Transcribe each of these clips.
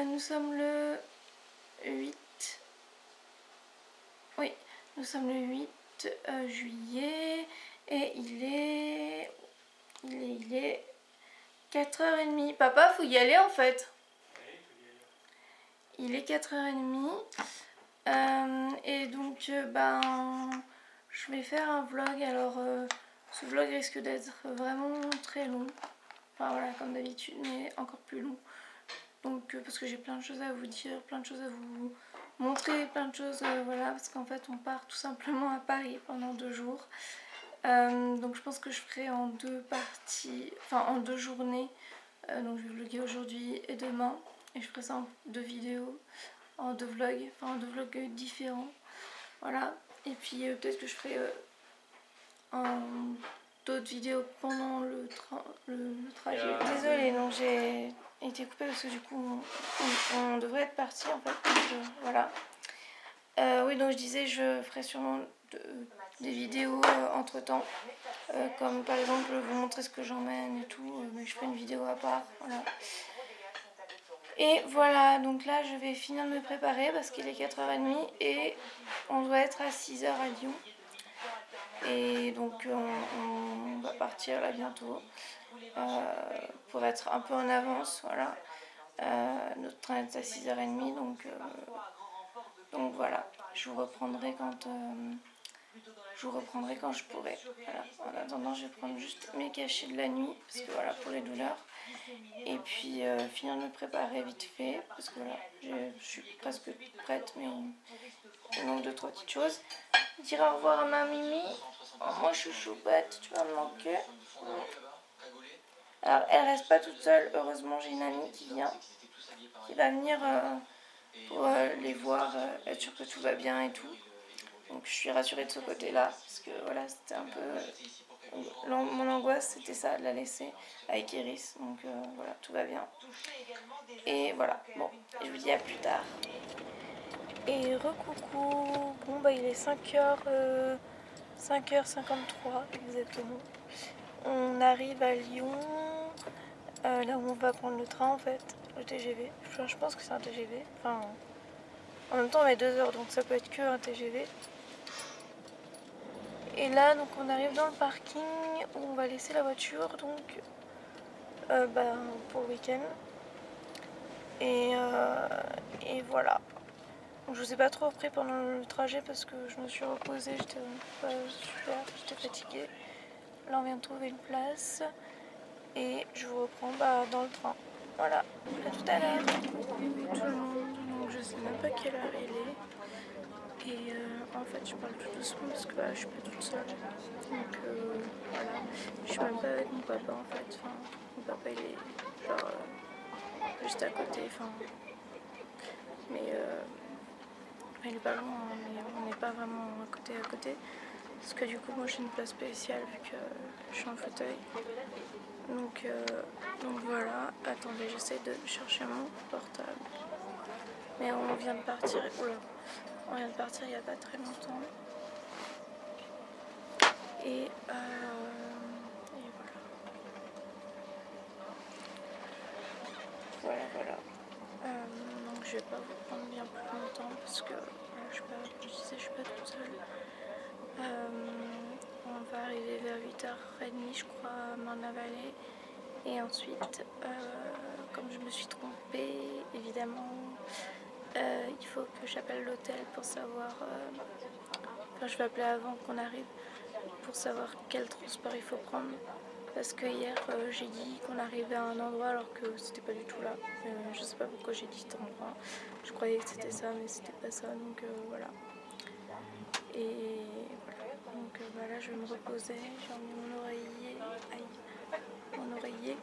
Nous sommes le 8. Oui, nous sommes le 8 juillet et il est 4h30. Papa, faut y aller en fait. Il est 4h30. Et donc, je vais faire un vlog. Alors, ce vlog risque d'être vraiment très long. Enfin voilà, comme d'habitude, mais encore plus long. Donc, parce que j'ai plein de choses à vous dire, plein de choses à vous montrer, plein de choses, voilà, parce qu'en fait, on part tout simplement à Paris pendant 2 jours. Donc, je pense que je ferai en 2 parties, enfin en 2 journées. Donc, je vais vlogger aujourd'hui et demain. Et je ferai ça en 2 vidéos, en 2 vlogs, enfin en 2 vlogs différents. Voilà. Et puis, peut-être que je ferai d'autres vidéos pendant le trajet. Désolée, non, j'ai été coupée parce que du coup on devrait être parti en fait. Donc, voilà. Oui, donc je disais, je ferai sûrement des vidéos entre temps, comme par exemple vous montrer ce que j'emmène et tout, mais je ferai une vidéo à part. Voilà. Et voilà, donc là je vais finir de me préparer parce qu'il est 4h30 et on doit être à 6h à Lyon. Et donc on va partir là bientôt pour être un peu en avance, voilà. Notre train est à 6h30, donc voilà, je vous reprendrai quand je pourrai. Voilà. En attendant, je vais prendre juste mes cachets de la nuit, parce que voilà, pour les douleurs. Et puis finir de me préparer vite fait, parce que voilà, je suis presque prête, mais il manque 2-3 petites choses. Dire au revoir à ma Mimi. Oh, moi chouchoupette, tu vas me manquer. Alors elle reste pas toute seule, heureusement j'ai une amie qui va venir pour les voir, être sûre que tout va bien et tout. Donc je suis rassurée de ce côté là, parce que voilà, c'était un peu mon angoisse, c'était ça, de la laisser avec Iris. Donc voilà, tout va bien. Et voilà, bon, je vous dis à plus tard. Et recoucou, bon bah il est 5h53 exactement. On arrive à Lyon, là où on va prendre le train en fait, le TGV. Enfin, je pense que c'est un TGV. Enfin, en même temps on met 2 heures donc ça peut être que un TGV. Et là donc on arrive dans le parking où on va laisser la voiture donc pour le week-end. Et voilà. Je vous ai pas trop repris pendant le trajet parce que je me suis reposée, j'étais pas super, j'étais fatiguée. Là on vient de trouver une place et je vous reprends dans le train. Voilà, à tout à l'heure. Tout le monde, donc je sais même pas quelle heure il est. Et en fait je parle tout doucement parce que je suis pas toute seule. Donc voilà, je suis même pas avec mon papa en fait. Enfin, mon papa il est genre juste à côté. Enfin, mais il est pas loin, hein, mais on n'est pas vraiment à côté. Parce que du coup moi j'ai une place spéciale vu que je suis en fauteuil. Donc voilà, attendez, j'essaie de chercher mon portable. Mais on vient de partir, on vient de partir il n'y a pas très longtemps. Et voilà. Donc je vais pas vous prendre bien plus longtemps parce que je suis pas toute seule. On va arriver vers 8h30 je crois à Marne-la-Vallée. Et ensuite, comme je me suis trompée, évidemment, il faut que j'appelle l'hôtel pour savoir... Enfin, je vais appeler avant qu'on arrive pour savoir quel transport il faut prendre. Parce que hier, j'ai dit qu'on arrivait à un endroit alors que c'était pas du tout là. Je sais pas pourquoi j'ai dit cet endroit. Je croyais que c'était ça, mais c'était pas ça. Donc voilà. Et voilà. Donc là, je vais me reposer. J'ai emmené mon oreiller. Aïe. Mon oreiller.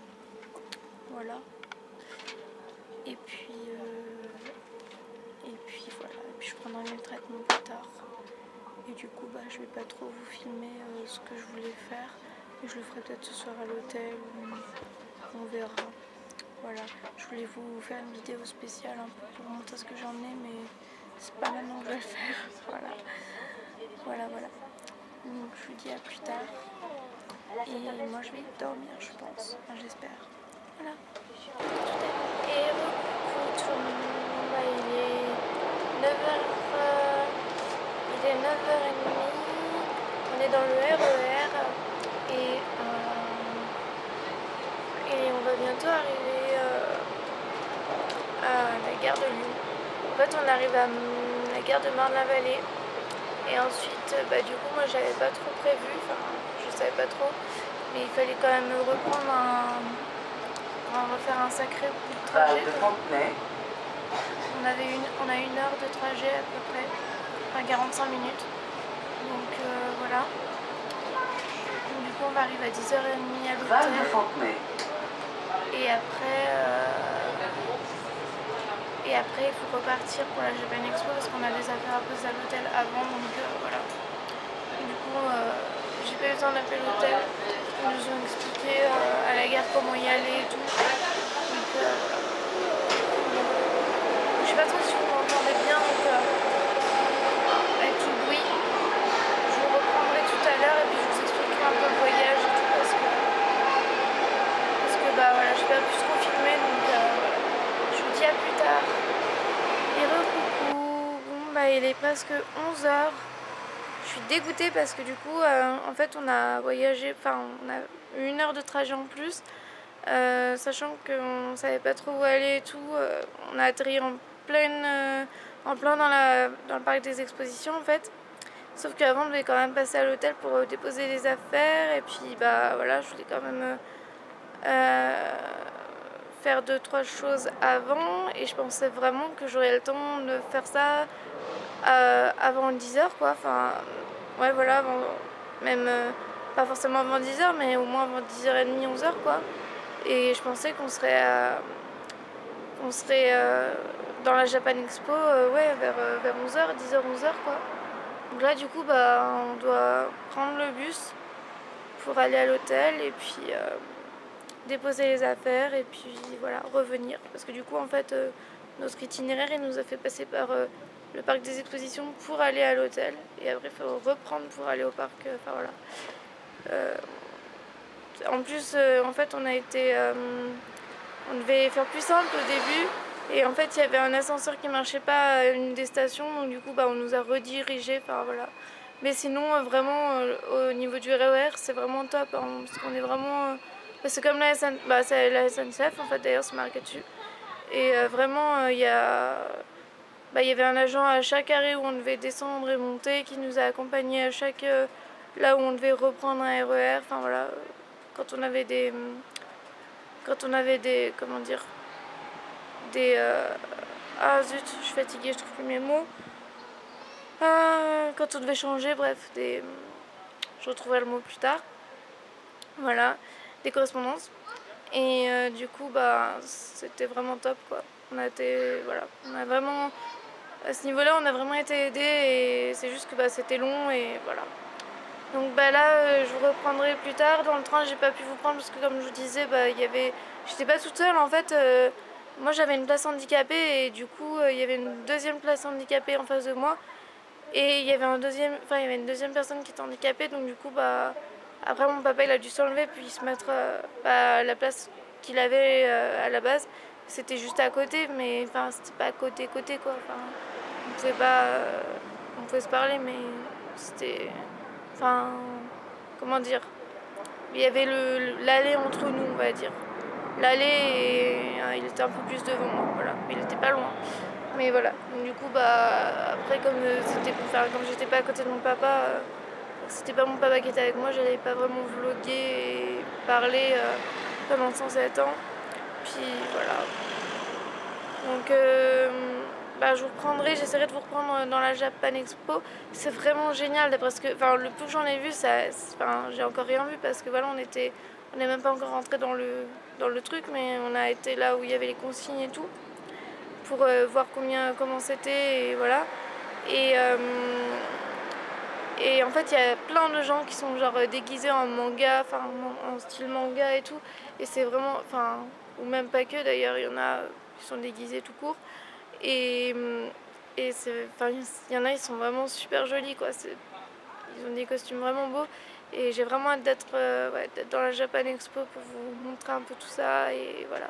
Voilà. Et puis voilà. Et puis je prendrai le traitement plus tard. Et du coup, je vais pas trop vous filmer ce que je voulais faire. Et je le ferai peut-être ce soir à l'hôtel. On verra. Voilà. Je voulais vous faire une vidéo spéciale un peu pour vous montrer ce que j'ai emmené, mais c'est pas maintenant que je vais le faire. Voilà. Donc je vous dis à plus tard. Et moi je vais dormir, je pense. Enfin, j'espère. Voilà. Et route, bah, il est 9h30, on est dans le RER et on va bientôt arriver à la gare de Lyon. En fait, on arrive à la gare de Marne-la-Vallée et ensuite, bah, du coup, moi j'avais pas trop prévu, enfin, je savais pas trop, mais il fallait quand même reprendre on va refaire un sacré bout de trajet. On a 1 heure de trajet à peu près, enfin 45 minutes. Donc voilà. Donc, du coup on va arriver à 10h30 à l'hôtel. Et après il faut repartir pour la Japan Expo parce qu'on a des affaires à poser à l'hôtel avant. Donc voilà. Et du coup j'ai pas eu le temps d'appeler l'hôtel. Ils nous ont expliqué à la gare comment y aller et tout. Donc voilà. Je sais pas trop si vous m'entendez bien donc avec tout le bruit. Je vous reprendrai tout à l'heure et puis je vous expliquerai un peu le voyage et tout parce que bah voilà, j'ai pas pu trop filmer donc voilà. Je vous dis à plus tard. Et coucou. Bon bah il est presque 11h. Je suis dégoûtée parce que du coup en fait on a voyagé, enfin on a eu 1 heure de trajet en plus. Sachant qu'on savait pas trop où aller et tout, on a atterri en plein dans le parc des expositions en fait. Sauf qu'avant on devait quand même passer à l'hôtel pour déposer les affaires et puis bah voilà, je voulais quand même faire 2-3 choses avant et je pensais vraiment que j'aurais le temps de faire ça avant 10h quoi, enfin ouais voilà, avant, même pas forcément avant 10h mais au moins avant 10h30, 11h quoi. Et je pensais qu'on serait dans la Japan Expo ouais, vers 11h, 10h, 11h quoi. Donc là du coup bah, on doit prendre le bus pour aller à l'hôtel et puis déposer les affaires et puis voilà, revenir. Parce que du coup en fait notre itinéraire il nous a fait passer par le parc des expositions pour aller à l'hôtel et après il faut reprendre pour aller au parc, enfin voilà. En plus en fait on devait faire plus simple au début et en fait il y avait un ascenseur qui marchait pas à une des stations donc du coup bah, on nous a redirigés, enfin voilà. Mais sinon vraiment au niveau du RER c'est vraiment top hein, parce qu'on est vraiment c'est comme la SNCF en fait d'ailleurs c'est marqué dessus et vraiment il y avait un agent à chaque arrêt où on devait descendre et monter qui nous a accompagnés à chaque là où on devait reprendre un RER, enfin voilà, quand on avait des comment dire, des ah zut, je suis fatiguée, je trouve plus mes mots. Quand on devait changer, bref, je retrouverai le mot plus tard. Voilà, des correspondances. Et du coup, bah, c'était vraiment top quoi. Voilà, on a vraiment, à ce niveau-là, on a vraiment été aidés et c'est juste que bah, c'était long et voilà. Donc bah là, je vous reprendrai plus tard. Dans le train, j'ai pas pu vous prendre parce que comme je vous disais, bah, j'étais pas toute seule en fait. Moi, j'avais une place handicapée et du coup, il y avait une deuxième place handicapée en face de moi. Et il y avait une deuxième personne qui était handicapée. Donc du coup, bah, après mon papa, il a dû s'enlever puis se mettre à la place qu'il avait à la base. C'était juste à côté, mais enfin, c'était pas côté quoi. Enfin, on pouvait pas, on pouvait se parler, mais c'était, enfin, comment dire, il y avait l'allée entre nous, on va dire. L'allée, il était un peu plus devant moi, voilà, mais il était pas loin. Mais voilà, donc du coup, bah, après, comme j'étais pas à côté de mon papa, c'était pas mon papa qui était avec moi, j'allais pas vraiment vloguer et parler pendant 107 ans. Puis voilà. Donc, bah, je vous reprendrai, j'essaierai de vous reprendre dans la Japan Expo. C'est vraiment génial, parce que le peu que j'en ai vu, j'ai encore rien vu parce que voilà, on n'est même pas encore rentré dans le truc, mais on a été là où il y avait les consignes et tout pour voir comment c'était et voilà. Et en fait, il y a plein de gens qui sont genre déguisés en manga, enfin en style manga et tout. Et c'est vraiment, enfin, ou même pas que d'ailleurs, il y en a qui sont déguisés tout court. Et il y en a, ils sont vraiment super jolis quoi. Ils ont des costumes vraiment beaux. Et j'ai vraiment hâte d'être dans la Japan Expo pour vous montrer un peu tout ça et voilà.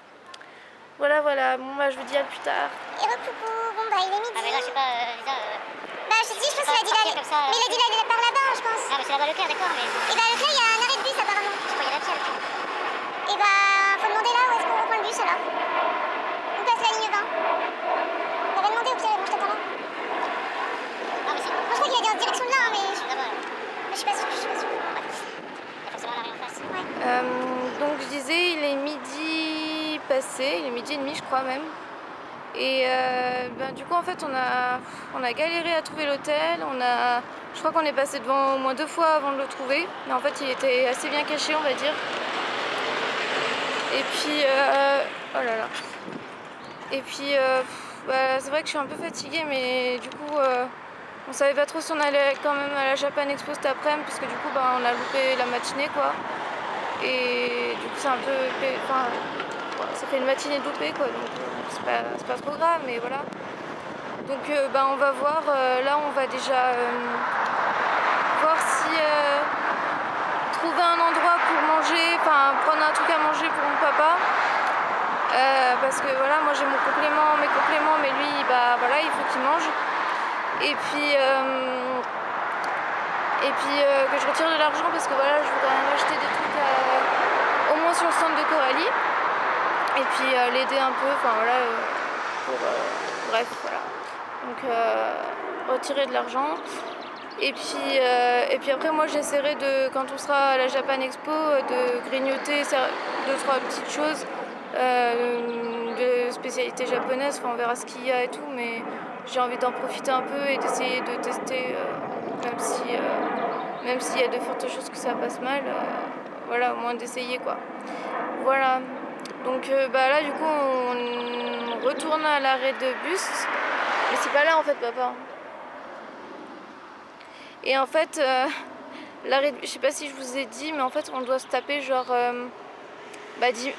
Voilà, voilà. Bon, bah, je vous dis à plus tard. Et coucou, bon bah il est midi. Ah mais là je sais pas, Lisa... Bah je te dis, je pense qu'il a dit d'aller... comme ça, Mais il a dit d'aller par là-bas, je pense. Ah mais c'est là-bas Leclerc, d'accord, mais... Et bah Leclerc, il y a un arrêt de bus apparemment. Je crois qu'il y a la pièce. Et bah faut demander là où est-ce qu'on reprend le bus alors. Où passe la ligne 20. On avait demandé au pire, bon je t'attends là. Ah mais si. Moi je crois qu'il a dit en direction de là, hein, mais je... Là-bas. Mais je suis pas sûre, je suis pas sûre. Bref. Il y a forcément l'arrêt en face. Ouais. Donc je disais, il est midi passé, il est midi et demi je crois même. Et du coup en fait on a galéré à trouver l'hôtel, je crois qu'on est passé devant au moins 2 fois avant de le trouver, mais en fait il était assez bien caché on va dire. Et puis oh là là. Et puis c'est vrai que je suis un peu fatiguée, mais du coup on savait pas trop si on allait quand même à la Japan Expo cet après-midi, parce que du coup on a loupé la matinée quoi. Et du coup c'est un peu... Enfin, ça fait une matinée de loupé quoi, donc c'est pas trop grave, mais voilà. Donc on va voir, là on va déjà voir si trouver un endroit pour manger, enfin prendre un truc à manger pour mon papa. Parce que voilà, moi j'ai mes compléments, mais lui voilà, il faut qu'il mange. Et puis que je retire de l'argent parce que voilà, je voudrais acheter des trucs au moins sur le stand de Coralie. Et puis l'aider un peu, enfin voilà, bref, voilà. Donc retirer de l'argent. Et puis après moi j'essaierai de, quand on sera à la Japan Expo, de grignoter 2-3 petites choses de spécialité japonaise, enfin on verra ce qu'il y a et tout, mais j'ai envie d'en profiter un peu et d'essayer de tester, même s'il y a de fortes chances que ça passe mal, voilà, au moins d'essayer quoi. Voilà, donc là du coup on retourne à l'arrêt de bus, mais c'est pas là en fait papa. Et en fait l'arrêt de bus, je sais pas si je vous ai dit, mais en fait on doit se taper genre 10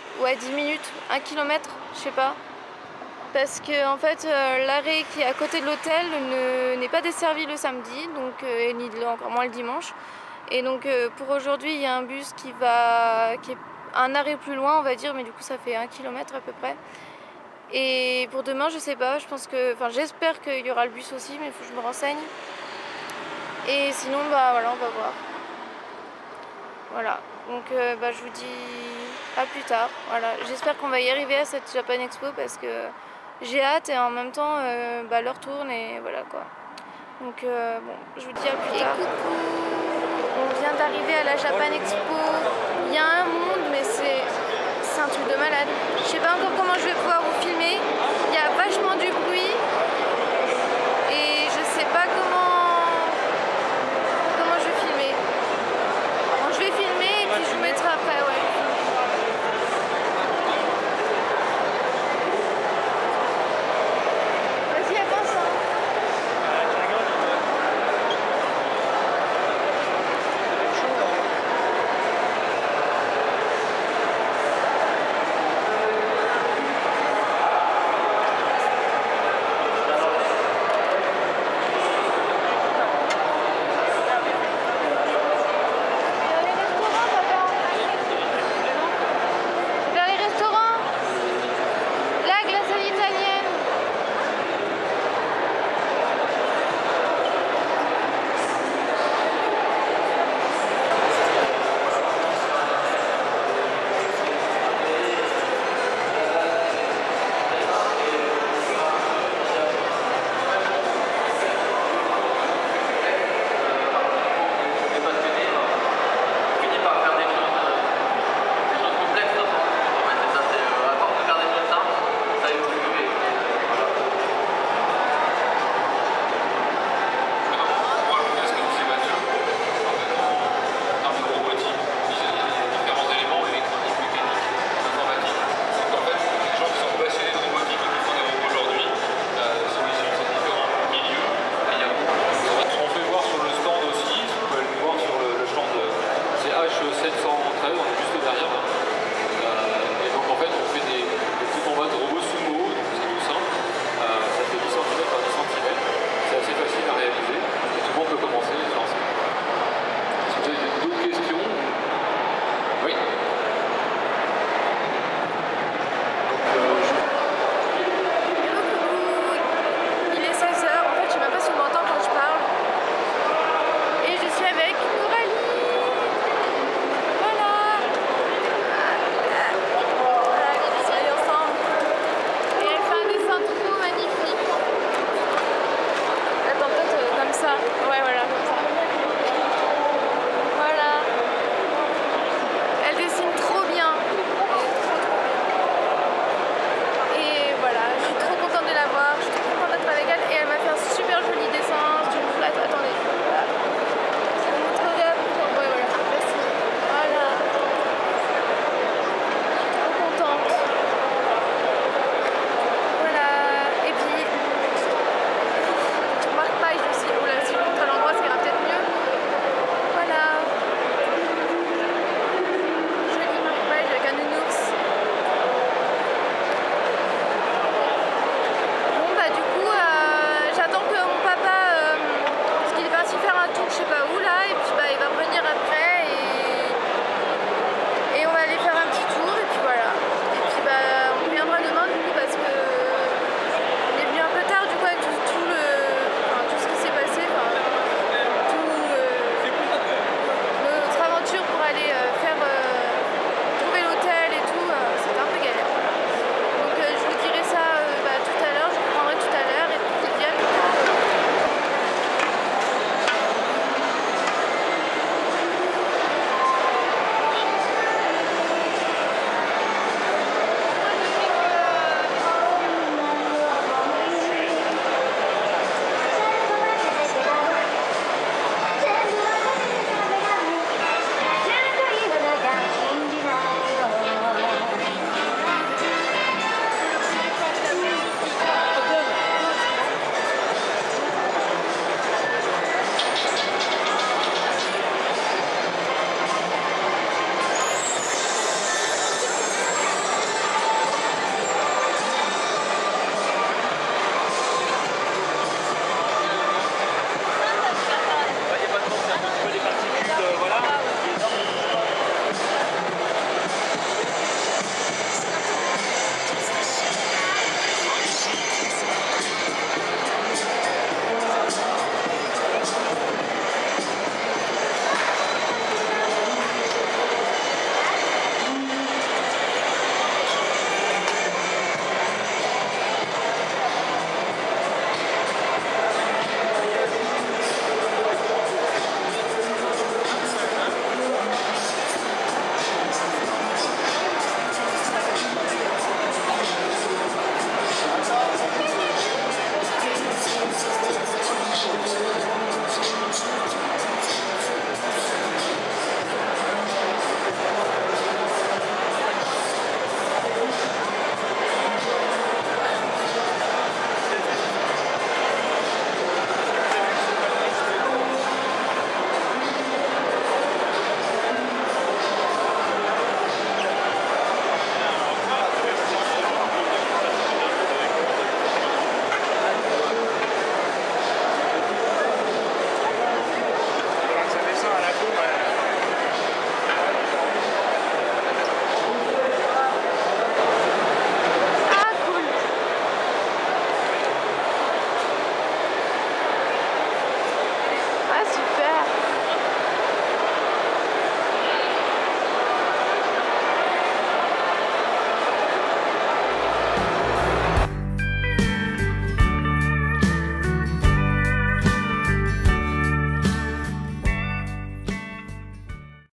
minutes, 1 kilomètre, je sais pas. Parce que en fait l'arrêt qui est à côté de l'hôtel n'est pas desservi le samedi, donc ni encore moins le dimanche. Et donc pour aujourd'hui il y a un bus qui est un arrêt plus loin on va dire, mais du coup ça fait 1 kilomètre à peu près. Et pour demain je sais pas, j'espère qu'il y aura le bus aussi, mais il faut que je me renseigne. Et sinon voilà, on va voir. Voilà, donc je vous dis à plus tard. Voilà, j'espère qu'on va y arriver à cette Japan Expo parce que j'ai hâte et en même temps l'heure tourne et voilà quoi. Donc je vous dis à plus tard. Et coucou, on vient d'arriver à la Japan Expo. Il y a un monde, mais c'est un truc de malade. Je sais pas encore comment je vais pouvoir vous filmer. Il y a vachement du bruit.